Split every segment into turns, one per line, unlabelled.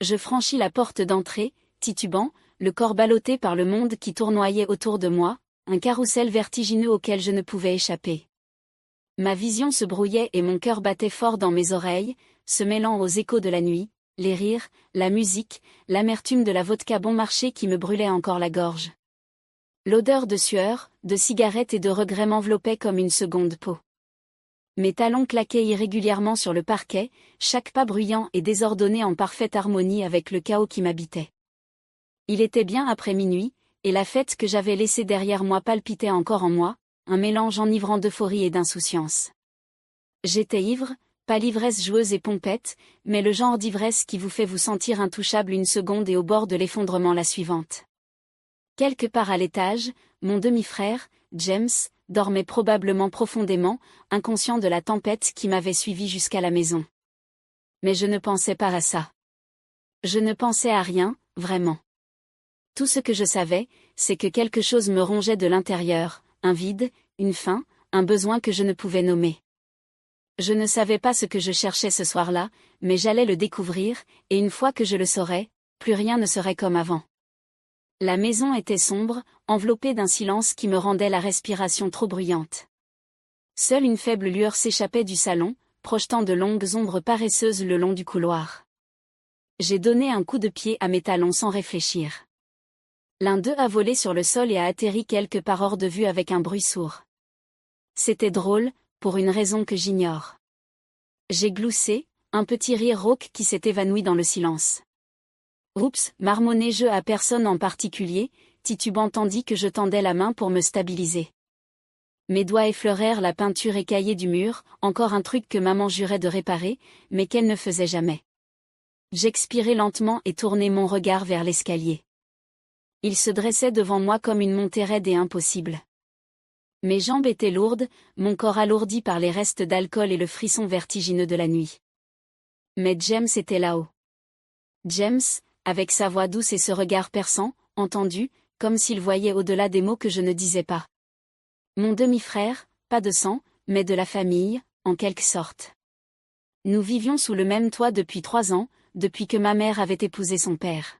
Je franchis la porte d'entrée, titubant, le corps ballotté par le monde qui tournoyait autour de moi, un carrousel vertigineux auquel je ne pouvais échapper. Ma vision se brouillait et mon cœur battait fort dans mes oreilles, se mêlant aux échos de la nuit, les rires, la musique, l'amertume de la vodka bon marché qui me brûlait encore la gorge. L'odeur de sueur, de cigarettes et de regrets m'enveloppait comme une seconde peau. Mes talons claquaient irrégulièrement sur le parquet, chaque pas bruyant et désordonné en parfaite harmonie avec le chaos qui m'habitait. Il était bien après minuit, et la fête que j'avais laissée derrière moi palpitait encore en moi, un mélange enivrant d'euphorie et d'insouciance. J'étais ivre, pas l'ivresse joueuse et pompette, mais le genre d'ivresse qui vous fait vous sentir intouchable une seconde et au bord de l'effondrement la suivante. Quelque part à l'étage, mon demi-frère, James, dormait probablement profondément, inconscient de la tempête qui m'avait suivi jusqu'à la maison. Mais je ne pensais pas à ça. Je ne pensais à rien, vraiment. Tout ce que je savais, c'est que quelque chose me rongeait de l'intérieur, un vide, une faim, un besoin que je ne pouvais nommer. Je ne savais pas ce que je cherchais ce soir-là, mais j'allais le découvrir, et une fois que je le saurais, plus rien ne serait comme avant. La maison était sombre, enveloppée d'un silence qui me rendait la respiration trop bruyante. Seule une faible lueur s'échappait du salon, projetant de longues ombres paresseuses le long du couloir. J'ai donné un coup de pied à mes talons sans réfléchir. L'un d'eux a volé sur le sol et a atterri quelque part hors de vue avec un bruit sourd. C'était drôle, pour une raison que j'ignore. J'ai gloussé, un petit rire rauque qui s'est évanoui dans le silence. Oups, marmonnai-je à personne en particulier, titubant tandis que je tendais la main pour me stabiliser. Mes doigts effleurèrent la peinture écaillée du mur, encore un truc que maman jurait de réparer, mais qu'elle ne faisait jamais. J'expirai lentement et tournai mon regard vers l'escalier. Il se dressait devant moi comme une montée raide et impossible. Mes jambes étaient lourdes, mon corps alourdi par les restes d'alcool et le frisson vertigineux de la nuit. Mais James était là-haut. James, avec sa voix douce et ce regard perçant, entendu, comme s'il voyait au-delà des mots que je ne disais pas. Mon demi-frère, pas de sang, mais de la famille, en quelque sorte. Nous vivions sous le même toit depuis 3 ans, depuis que ma mère avait épousé son père.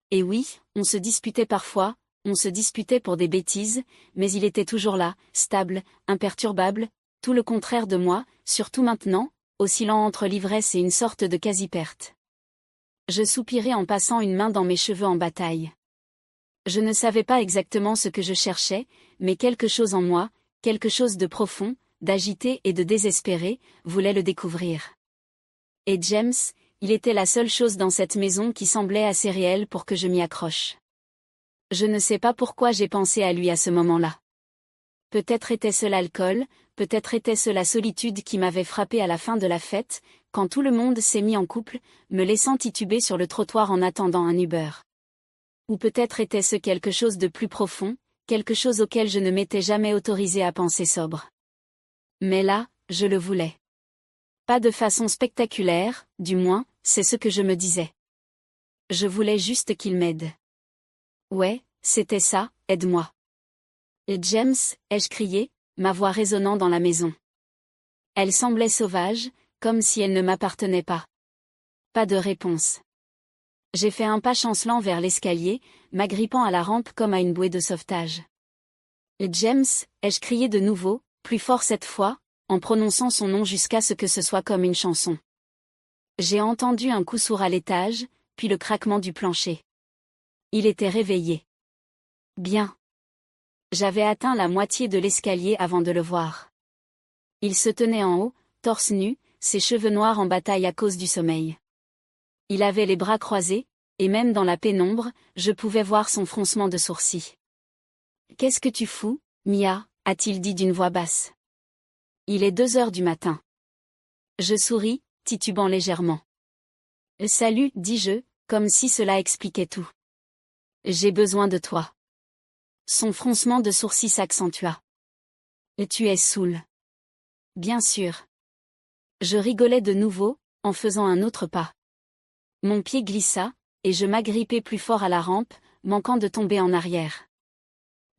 Et oui, on se disputait parfois, on se disputait pour des bêtises, mais il était toujours là, stable, imperturbable, tout le contraire de moi, surtout maintenant, oscillant entre l'ivresse et une sorte de quasi-perte. Je soupirai en passant une main dans mes cheveux en bataille. Je ne savais pas exactement ce que je cherchais, mais quelque chose en moi, quelque chose de profond, d'agité et de désespéré, voulait le découvrir. Et James, il était la seule chose dans cette maison qui semblait assez réelle pour que je m'y accroche. Je ne sais pas pourquoi j'ai pensé à lui à ce moment-là. Peut-être était-ce l'alcool, peut-être était-ce la solitude qui m'avait frappé à la fin de la fête, quand tout le monde s'est mis en couple, me laissant tituber sur le trottoir en attendant un Uber. Ou peut-être était-ce quelque chose de plus profond, quelque chose auquel je ne m'étais jamais autorisé à penser sobre. Mais là, je le voulais. Pas de façon spectaculaire, du moins, c'est ce que je me disais. Je voulais juste qu'il m'aide. Ouais, c'était ça, aide-moi. Et James, ai-je crié, ma voix résonnant dans la maison. Elle semblait sauvage, comme si elle ne m'appartenait pas. Pas de réponse. J'ai fait un pas chancelant vers l'escalier, m'agrippant à la rampe comme à une bouée de sauvetage. Et James, ai-je crié de nouveau, plus fort cette fois, en prononçant son nom jusqu'à ce que ce soit comme une chanson. J'ai entendu un coup sourd à l'étage, puis le craquement du plancher. Il était réveillé. Bien. J'avais atteint la moitié de l'escalier avant de le voir. Il se tenait en haut, torse nu, ses cheveux noirs en bataille à cause du sommeil. Il avait les bras croisés, et même dans la pénombre, je pouvais voir son froncement de sourcils. « Qu'est-ce que tu fous, Mia ?» a-t-il dit d'une voix basse. « Il est 2 heures du matin. » Je souris, titubant légèrement. « Salut, dis-je, comme si cela expliquait tout. J'ai besoin de toi. » Son froncement de sourcils s'accentua. « Tu es saoul. » Bien sûr. Je rigolais de nouveau, en faisant un autre pas. Mon pied glissa, et je m'agrippai plus fort à la rampe, manquant de tomber en arrière.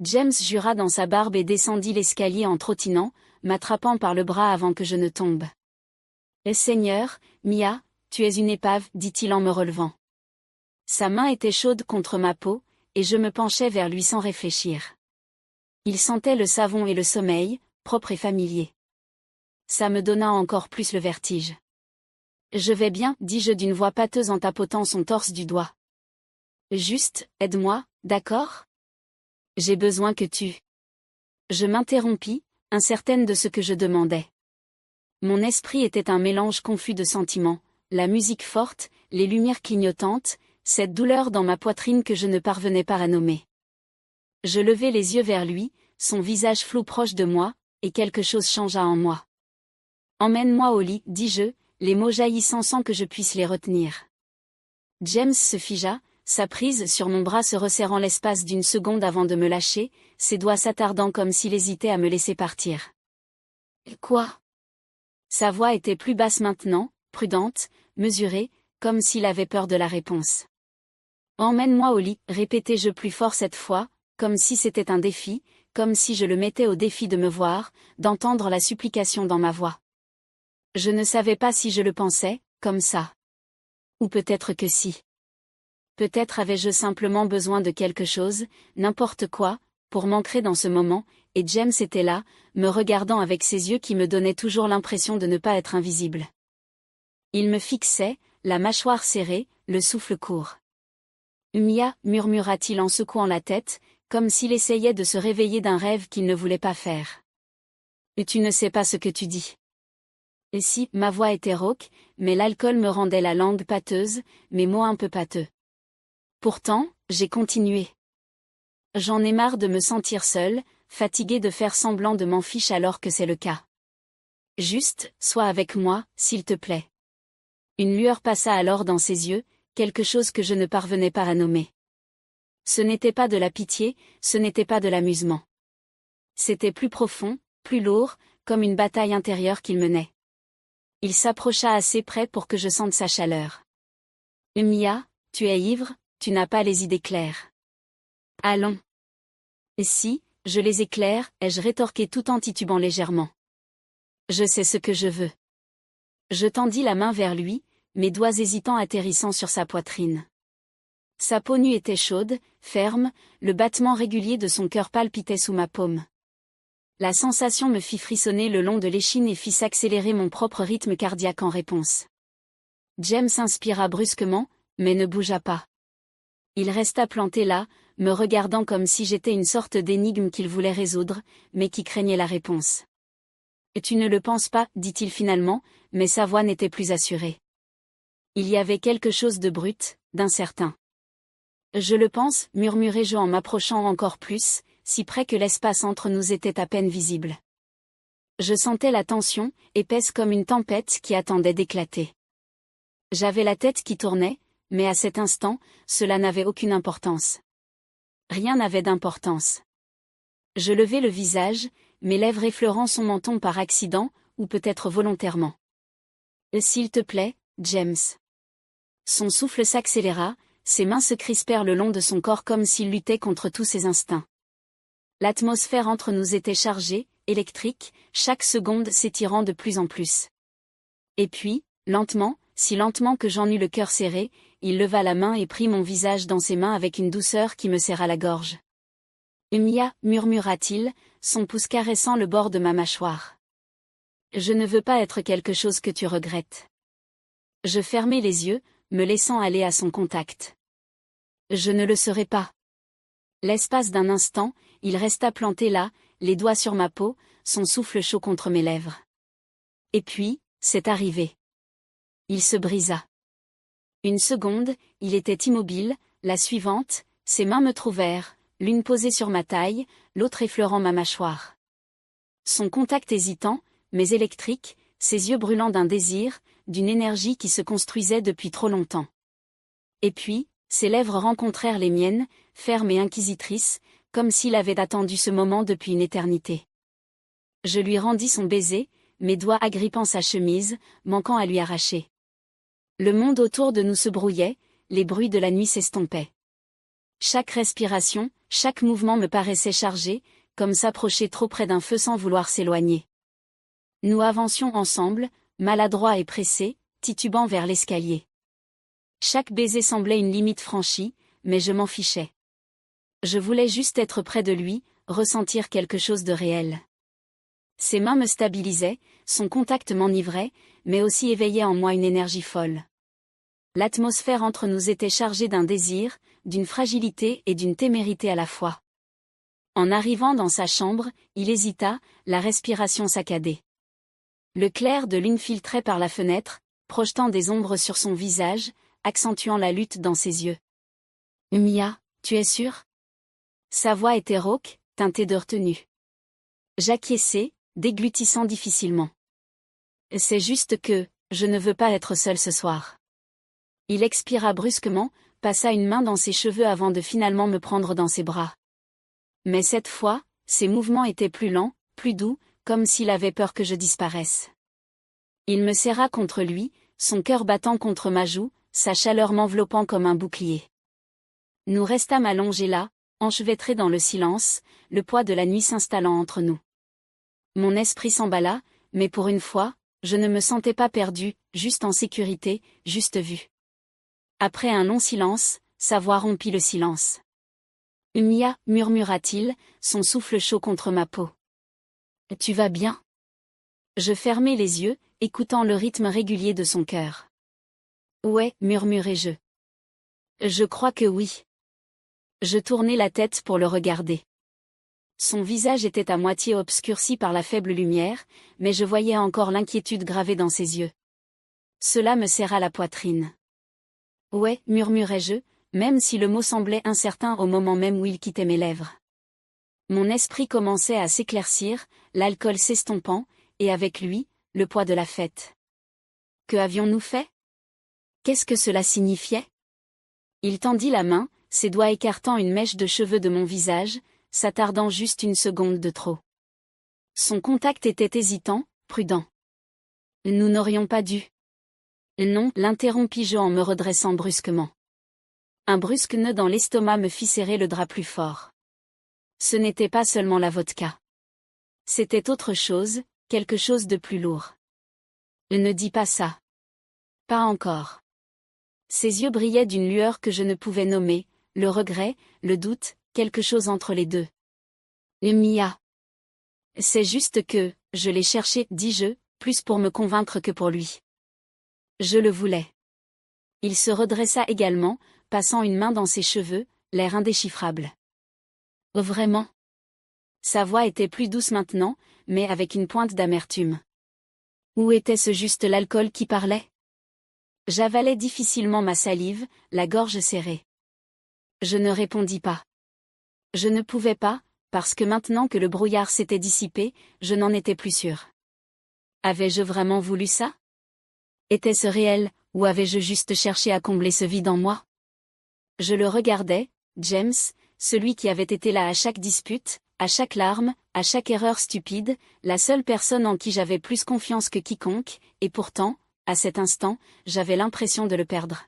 James jura dans sa barbe et descendit l'escalier en trottinant, m'attrapant par le bras avant que je ne tombe. « Seigneur, Mia, tu es une épave, dit-il en me relevant. Sa main était chaude contre ma peau, et je me penchai vers lui sans réfléchir. Il sentait le savon et le sommeil, propre et familier. Ça me donna encore plus le vertige. Je vais bien, dis-je d'une voix pâteuse en tapotant son torse du doigt. Juste, aide-moi, d'accord ? J'ai besoin que tu... Je m'interrompis, incertaine de ce que je demandais. Mon esprit était un mélange confus de sentiments, la musique forte, les lumières clignotantes, cette douleur dans ma poitrine que je ne parvenais pas à nommer. Je levai les yeux vers lui, son visage flou proche de moi, et quelque chose changea en moi. Emmène-moi au lit, dis-je, les mots jaillissant sans que je puisse les retenir. James se figea, sa prise sur mon bras se resserrant l'espace d'une seconde avant de me lâcher, ses doigts s'attardant comme s'il hésitait à me laisser partir. Quoi ? Sa voix était plus basse maintenant, prudente, mesurée, comme s'il avait peur de la réponse. Emmène-moi au lit, répétai-je plus fort cette fois, comme si c'était un défi, comme si je le mettais au défi de me voir, d'entendre la supplication dans ma voix. Je ne savais pas si je le pensais, comme ça. Ou peut-être que si. Peut-être avais-je simplement besoin de quelque chose, n'importe quoi, pour m'ancrer dans ce moment, et James était là, me regardant avec ses yeux qui me donnaient toujours l'impression de ne pas être invisible. Il me fixait, la mâchoire serrée, le souffle court. Mia, murmura-t-il en secouant la tête, comme s'il essayait de se réveiller d'un rêve qu'il ne voulait pas faire. Et tu ne sais pas ce que tu dis. Et si, ma voix était rauque, mais l'alcool me rendait la langue pâteuse, mes mots un peu pâteux. Pourtant, j'ai continué. J'en ai marre de me sentir seule, fatiguée de faire semblant de m'en fiche alors que c'est le cas. Juste, sois avec moi, s'il te plaît. Une lueur passa alors dans ses yeux, quelque chose que je ne parvenais pas à nommer. Ce n'était pas de la pitié, ce n'était pas de l'amusement. C'était plus profond, plus lourd, comme une bataille intérieure qu'il menait. Il s'approcha assez près pour que je sente sa chaleur. Mia, tu es ivre, tu n'as pas les idées claires. Allons. Et si, je les éclaire, ai-je rétorqué tout en titubant légèrement. Je sais ce que je veux. Je tendis la main vers lui, mes doigts hésitants atterrissant sur sa poitrine. Sa peau nue était chaude, ferme, le battement régulier de son cœur palpitait sous ma paume. La sensation me fit frissonner le long de l'échine et fit s'accélérer mon propre rythme cardiaque en réponse. James inspira brusquement, mais ne bougea pas. Il resta planté là, me regardant comme si j'étais une sorte d'énigme qu'il voulait résoudre, mais qui craignait la réponse. « Tu ne le penses pas, dit-il finalement, mais sa voix n'était plus assurée. Il y avait quelque chose de brut, d'incertain. Je le pense, murmurai-je en m'approchant encore plus, si près que l'espace entre nous était à peine visible. Je sentais la tension, épaisse comme une tempête qui attendait d'éclater. J'avais la tête qui tournait, mais à cet instant, cela n'avait aucune importance. Rien n'avait d'importance. Je levai le visage, mes lèvres effleurant son menton par accident, ou peut-être volontairement. « S'il te plaît, James. » Son souffle s'accéléra, ses mains se crispèrent le long de son corps comme s'il luttait contre tous ses instincts. L'atmosphère entre nous était chargée, électrique, chaque seconde s'étirant de plus en plus. Et puis, lentement, si lentement que j'en eus le cœur serré, il leva la main et prit mon visage dans ses mains avec une douceur qui me serra la gorge. « Mia, murmura-t-il, son pouce caressant le bord de ma mâchoire. Je ne veux pas être quelque chose que tu regrettes. Je fermai les yeux, me laissant aller à son contact. Je ne le serai pas. L'espace d'un instant, il resta planté là, les doigts sur ma peau, son souffle chaud contre mes lèvres. Et puis, c'est arrivé. Il se brisa. Une seconde, il était immobile, la suivante, ses mains me trouvèrent, l'une posée sur ma taille, l'autre effleurant ma mâchoire. Son contact hésitant, mais électrique, ses yeux brûlants d'un désir, d'une énergie qui se construisait depuis trop longtemps. Et puis, ses lèvres rencontrèrent les miennes, fermes et inquisitrices, comme s'il avait attendu ce moment depuis une éternité. Je lui rendis son baiser, mes doigts agrippant sa chemise, manquant à lui arracher. Le monde autour de nous se brouillait, les bruits de la nuit s'estompaient. Chaque respiration, chaque mouvement me paraissait chargé, comme s'approcher trop près d'un feu sans vouloir s'éloigner. Nous avancions ensemble, maladroits et pressés, titubant vers l'escalier. Chaque baiser semblait une limite franchie, mais je m'en fichais. Je voulais juste être près de lui, ressentir quelque chose de réel. Ses mains me stabilisaient, son contact m'enivrait, mais aussi éveillait en moi une énergie folle. L'atmosphère entre nous était chargée d'un désir, d'une fragilité et d'une témérité à la fois. En arrivant dans sa chambre, il hésita, la respiration saccadée. Le clair de lune filtrait par la fenêtre, projetant des ombres sur son visage, accentuant la lutte dans ses yeux. « Mia, tu es sûre ?» Sa voix était rauque, teintée de retenue. J'acquiesçai, déglutissant difficilement. « C'est juste que, je ne veux pas être seule ce soir. » Il expira brusquement, passa une main dans ses cheveux avant de finalement me prendre dans ses bras. Mais cette fois, ses mouvements étaient plus lents, plus doux, comme s'il avait peur que je disparaisse. Il me serra contre lui, son cœur battant contre ma joue, sa chaleur m'enveloppant comme un bouclier. Nous restâmes allongés là, enchevêtrés dans le silence, le poids de la nuit s'installant entre nous. Mon esprit s'emballa, mais pour une fois, je ne me sentais pas perdu, juste en sécurité, juste vu. Après un long silence, sa voix rompit le silence. « Mia, murmura-t-il, son souffle chaud contre ma peau. « Tu vas bien ?» Je fermai les yeux, écoutant le rythme régulier de son cœur. « Ouais, murmurai-je. Je crois que oui. » Je tournai la tête pour le regarder. Son visage était à moitié obscurci par la faible lumière, mais je voyais encore l'inquiétude gravée dans ses yeux. Cela me serra la poitrine. « Ouais, murmurai-je, même si le mot semblait incertain au moment même où il quittait mes lèvres. Mon esprit commençait à s'éclaircir, l'alcool s'estompant, et avec lui, le poids de la fête. Que avions-nous fait? Qu'est-ce que cela signifiait? Il tendit la main, ses doigts écartant une mèche de cheveux de mon visage, s'attardant juste une seconde de trop. Son contact était hésitant, prudent. Nous n'aurions pas dû. Non, l'interrompis-je en me redressant brusquement. Un brusque nœud dans l'estomac me fit serrer le drap plus fort. Ce n'était pas seulement la vodka. C'était autre chose, quelque chose de plus lourd. Ne dis pas ça. Pas encore. Ses yeux brillaient d'une lueur que je ne pouvais nommer, le regret, le doute, quelque chose entre les deux. Mia. C'est juste que, je l'ai cherché, dis-je, plus pour me convaincre que pour lui. Je le voulais. Il se redressa également, passant une main dans ses cheveux, l'air indéchiffrable. Oh, vraiment? Sa voix était plus douce maintenant, mais avec une pointe d'amertume. Ou était-ce juste l'alcool qui parlait? J'avalais difficilement ma salive, la gorge serrée. Je ne répondis pas. Je ne pouvais pas, parce que maintenant que le brouillard s'était dissipé, je n'en étais plus sûre. Avais-je vraiment voulu ça? Était-ce réel, ou avais-je juste cherché à combler ce vide en moi? Je le regardais, James, celui qui avait été là à chaque dispute, à chaque larme, à chaque erreur stupide, la seule personne en qui j'avais plus confiance que quiconque, et pourtant, à cet instant, j'avais l'impression de le perdre.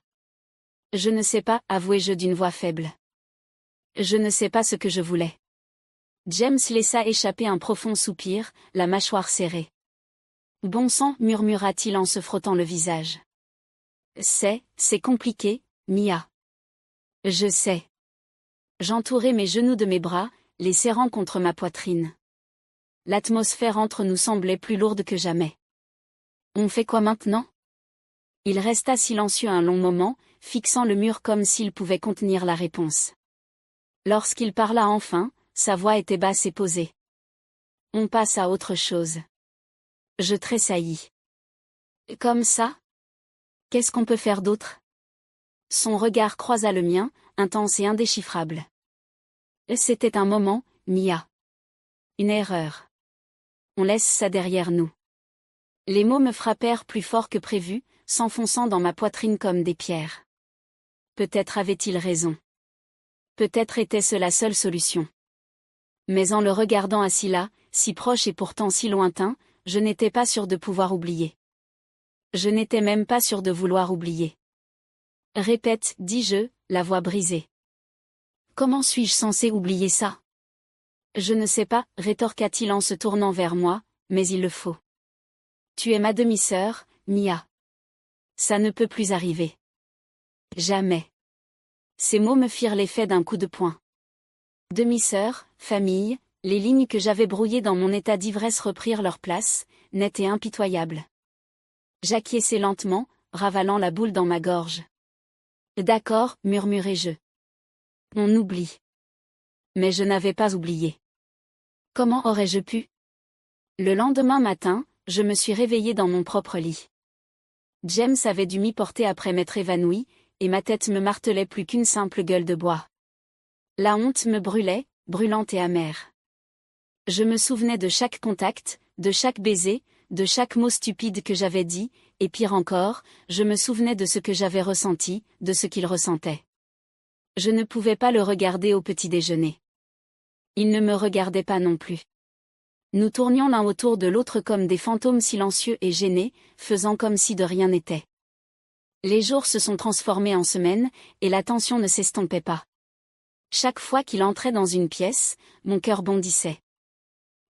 Je ne sais pas, avouai-je d'une voix faible. Je ne sais pas ce que je voulais. James laissa échapper un profond soupir, la mâchoire serrée. Bon sang, murmura-t-il en se frottant le visage. C'est compliqué, Mia. Je sais. J'entourai mes genoux de mes bras, les serrant contre ma poitrine. L'atmosphère entre nous semblait plus lourde que jamais. On fait quoi maintenant? Il resta silencieux un long moment, fixant le mur comme s'il pouvait contenir la réponse. Lorsqu'il parla enfin, sa voix était basse et posée. On passe à autre chose. Je tressaillis. Comme ça? Qu'est-ce qu'on peut faire d'autre? Son regard croisa le mien, intense et indéchiffrable. C'était un moment, Mia. Une erreur. On laisse ça derrière nous. Les mots me frappèrent plus fort que prévu, s'enfonçant dans ma poitrine comme des pierres. Peut-être avait-il raison. Peut-être était-ce la seule solution. Mais en le regardant assis là, si proche et pourtant si lointain, je n'étais pas sûr de pouvoir oublier. Je n'étais même pas sûr de vouloir oublier. Répète, dis-je, la voix brisée. Comment suis-je censé oublier ça? Je ne sais pas, rétorqua-t-il en se tournant vers moi, mais il le faut. Tu es ma demi-sœur, Mia. Ça ne peut plus arriver. Jamais. Ces mots me firent l'effet d'un coup de poing. Demi-sœur, famille, les lignes que j'avais brouillées dans mon état d'ivresse reprirent leur place, nettes et impitoyables. J'acquiesçai lentement, ravalant la boule dans ma gorge. D'accord, murmurai-je. On oublie. Mais je n'avais pas oublié. Comment aurais-je pu? Le lendemain matin, je me suis réveillée dans mon propre lit. James avait dû m'y porter après m'être évanouie, et ma tête me martelait plus qu'une simple gueule de bois. La honte me brûlait, brûlante et amère. Je me souvenais de chaque contact, de chaque baiser, de chaque mot stupide que j'avais dit, et pire encore, je me souvenais de ce que j'avais ressenti, de ce qu'il ressentait. Je ne pouvais pas le regarder au petit déjeuner. Il ne me regardait pas non plus. Nous tournions l'un autour de l'autre comme des fantômes silencieux et gênés, faisant comme si de rien n'était. Les jours se sont transformés en semaines, et la tension ne s'estompait pas. Chaque fois qu'il entrait dans une pièce, mon cœur bondissait.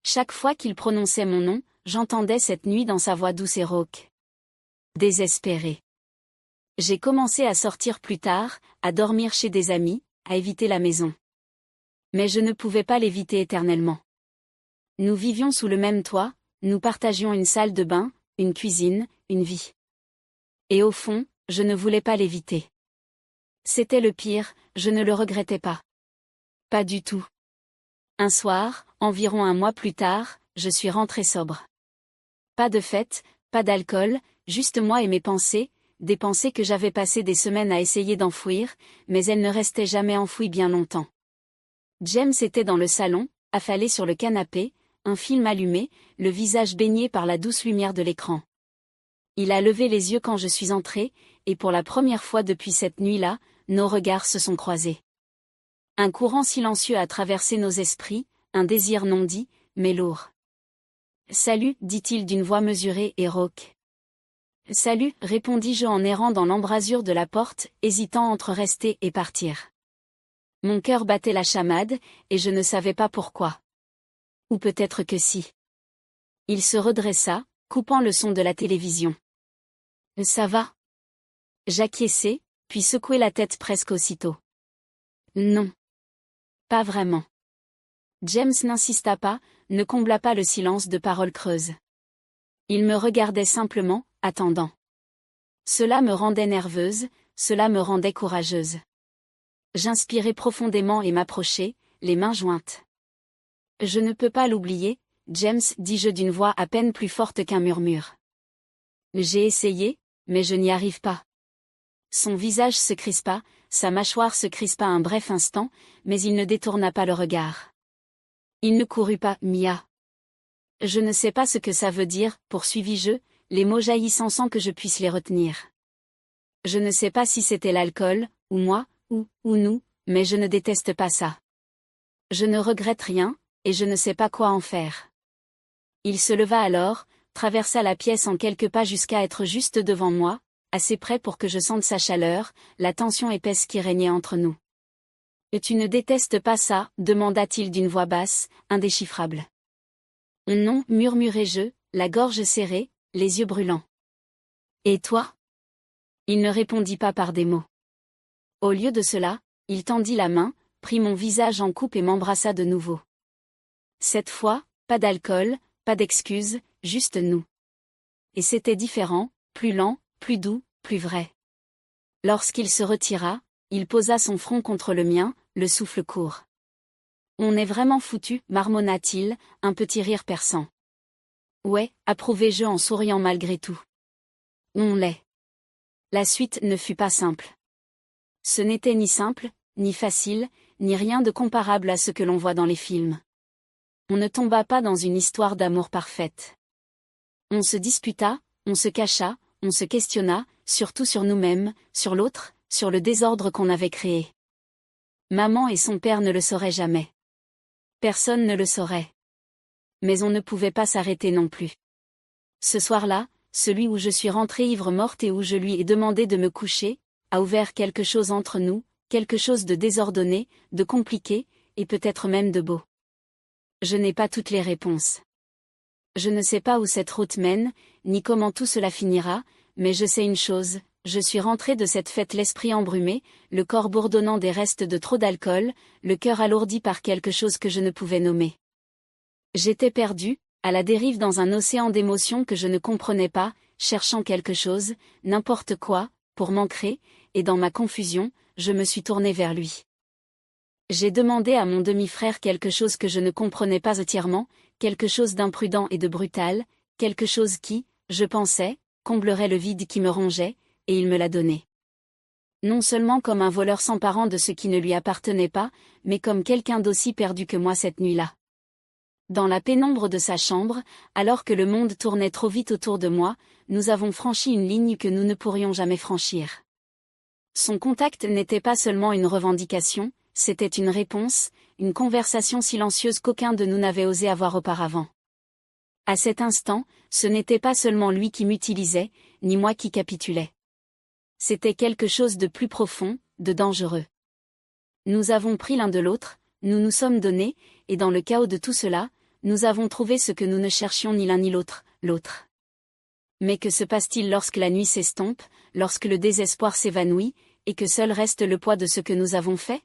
Chaque fois qu'il prononçait mon nom, j'entendais cette nuit dans sa voix douce et rauque. Désespérée. J'ai commencé à sortir plus tard, à dormir chez des amis, à éviter la maison. Mais je ne pouvais pas l'éviter éternellement. Nous vivions sous le même toit, nous partagions une salle de bain, une cuisine, une vie. Et au fond, je ne voulais pas l'éviter. C'était le pire, je ne le regrettais pas. Pas du tout. Un soir, environ un mois plus tard, je suis rentrée sobre. Pas de fête, pas d'alcool, juste moi et mes pensées, des pensées que j'avais passé des semaines à essayer d'enfouir, mais elles ne restaient jamais enfouies bien longtemps. James était dans le salon, affalé sur le canapé, un film allumé, le visage baigné par la douce lumière de l'écran. Il a levé les yeux quand je suis entrée, et pour la première fois depuis cette nuit-là, nos regards se sont croisés. Un courant silencieux a traversé nos esprits, un désir non dit, mais lourd. « Salut, dit-il d'une voix mesurée et rauque. « Salut, répondis-je en errant dans l'embrasure de la porte, hésitant entre rester et partir. Mon cœur battait la chamade, et je ne savais pas pourquoi. Ou peut-être que si. Il se redressa, coupant le son de la télévision. « Ça va ?» J'acquiesçai, puis secouai la tête presque aussitôt. « Non. Pas vraiment. » James n'insista pas, ne combla pas le silence de paroles creuses. Il me regardait simplement, attendant. Cela me rendait nerveuse, cela me rendait courageuse. J'inspirais profondément et m'approchai, les mains jointes. « Je ne peux pas l'oublier, James, dis-je d'une voix à peine plus forte qu'un murmure. J'ai essayé, mais je n'y arrive pas. Son visage se crispa, sa mâchoire se crispa un bref instant, mais il ne détourna pas le regard. Il ne courut pas, Mia. Je ne sais pas ce que ça veut dire, poursuivis-je, les mots jaillissant sans que je puisse les retenir. Je ne sais pas si c'était l'alcool, ou moi, ou nous, mais je ne déteste pas ça. Je ne regrette rien, et je ne sais pas quoi en faire. Il se leva alors, traversa la pièce en quelques pas jusqu'à être juste devant moi, assez près pour que je sente sa chaleur, la tension épaisse qui régnait entre nous. « Et tu ne détestes pas ça ?» demanda-t-il d'une voix basse, indéchiffrable. « Non, murmurai-je, la gorge serrée, les yeux brûlants. »« Et toi ?» Il ne répondit pas par des mots. Au lieu de cela, il tendit la main, prit mon visage en coupe et m'embrassa de nouveau. Cette fois, pas d'alcool, pas d'excuses, juste nous. Et c'était différent, plus lent, plus doux, plus vrai. Lorsqu'il se retira, il posa son front contre le mien, le souffle court. « On est vraiment foutu, marmonna-t-il, un petit rire perçant. « Ouais, approuvai-je en souriant malgré tout. On l'est. » La suite ne fut pas simple. Ce n'était ni simple, ni facile, ni rien de comparable à ce que l'on voit dans les films. On ne tomba pas dans une histoire d'amour parfaite. On se disputa, on se cacha, on se questionna, surtout sur nous-mêmes, sur l'autre, sur le désordre qu'on avait créé. Maman et son père ne le sauraient jamais. Personne ne le saurait. Mais on ne pouvait pas s'arrêter non plus. Ce soir-là, celui où je suis rentrée ivre morte et où je lui ai demandé de me coucher, a ouvert quelque chose entre nous, quelque chose de désordonné, de compliqué, et peut-être même de beau. Je n'ai pas toutes les réponses. Je ne sais pas où cette route mène, ni comment tout cela finira, mais je sais une chose, je suis rentré de cette fête l'esprit embrumé, le corps bourdonnant des restes de trop d'alcool, le cœur alourdi par quelque chose que je ne pouvais nommer. J'étais perdu, à la dérive dans un océan d'émotions que je ne comprenais pas, cherchant quelque chose, n'importe quoi, pour m'ancrer, et dans ma confusion, je me suis tourné vers lui. J'ai demandé à mon demi-frère quelque chose que je ne comprenais pas entièrement, quelque chose d'imprudent et de brutal, quelque chose qui, je pensais, comblerait le vide qui me rongeait, et il me l'a donné. Non seulement comme un voleur s'emparant de ce qui ne lui appartenait pas, mais comme quelqu'un d'aussi perdu que moi cette nuit-là. Dans la pénombre de sa chambre, alors que le monde tournait trop vite autour de moi, nous avons franchi une ligne que nous ne pourrions jamais franchir. Son contact n'était pas seulement une revendication, c'était une réponse, une conversation silencieuse qu'aucun de nous n'avait osé avoir auparavant. À cet instant, ce n'était pas seulement lui qui m'utilisait, ni moi qui capitulais. C'était quelque chose de plus profond, de dangereux. Nous avons pris l'un de l'autre, nous nous sommes donnés, et dans le chaos de tout cela, nous avons trouvé ce que nous ne cherchions ni l'un ni l'autre, l'autre. Mais que se passe-t-il lorsque la nuit s'estompe, lorsque le désespoir s'évanouit, et que seul reste le poids de ce que nous avons fait ?